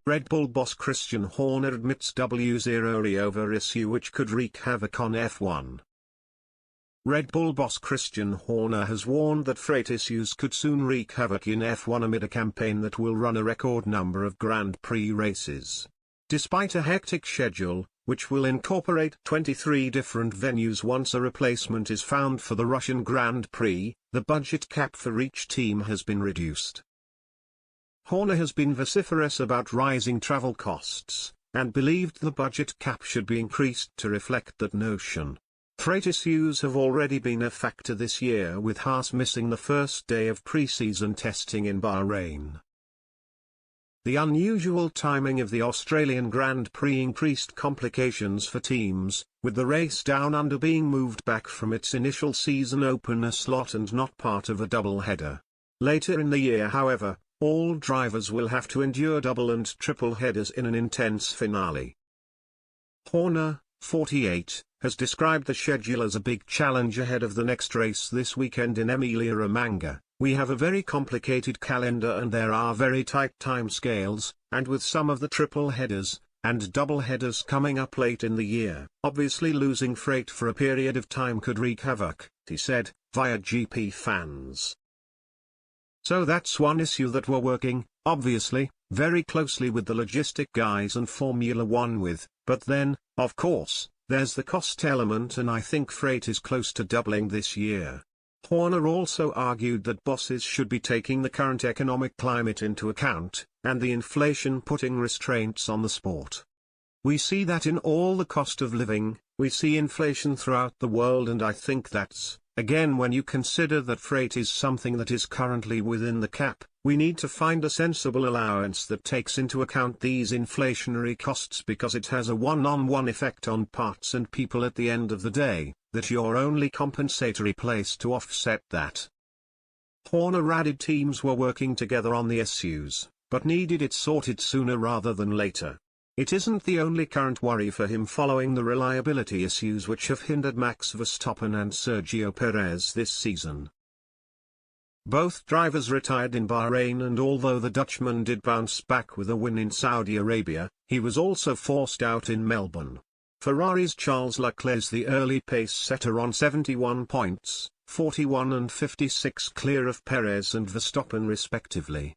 Red Bull boss Christian Horner admits w0rry over issue which could wreak havoc on F1. Red Bull boss Christian Horner has warned that freight issues could soon wreak havoc in F1 amid a campaign that will run a record number of Grand Prix races. Despite a hectic schedule, which will incorporate 23 different venues once a replacement is found for the Russian Grand Prix, the budget cap for each team has been reduced. Horner has been vociferous about rising travel costs, and believed the budget cap should be increased to reflect that notion. Freight issues have already been a factor this year, with Haas missing the first day of pre-season testing in Bahrain. The unusual timing of the Australian Grand Prix increased complications for teams, with the race down under being moved back from its initial season opener slot and not part of a double-header. Later in the year, however, all drivers will have to endure double and triple headers in an intense finale. Horner, 48, has described the schedule as a big challenge ahead of the next race this weekend in Emilia-Romagna. We have a very complicated calendar and there are very tight time scales, and with some of the triple headers and double headers coming up late in the year, obviously losing freight for a period of time could wreak havoc, he said, via GP fans. So that's one issue that we're working, obviously, very closely with the logistic guys and Formula One with, but then, of course, there's the cost element and I think freight is close to doubling this year. Horner also argued that bosses should be taking the current economic climate into account, and the inflation putting restraints on the sport. We see that in all the cost of living, we see inflation throughout the world, and I think that's, again, when you consider that freight is something that is currently within the cap, we need to find a sensible allowance that takes into account these inflationary costs, because it has a one-on-one effect on parts and people at the end of the day, that your only compensatory place to offset that. Horner added teams were working together on the issues, but needed it sorted sooner rather than later. It isn't the only current worry for him following the reliability issues which have hindered Max Verstappen and Sergio Perez this season. Both drivers retired in Bahrain, and although the Dutchman did bounce back with a win in Saudi Arabia, he was also forced out in Melbourne. Ferrari's Charles Leclerc is the early pace setter on 71 points, 41 and 56 clear of Perez and Verstappen respectively.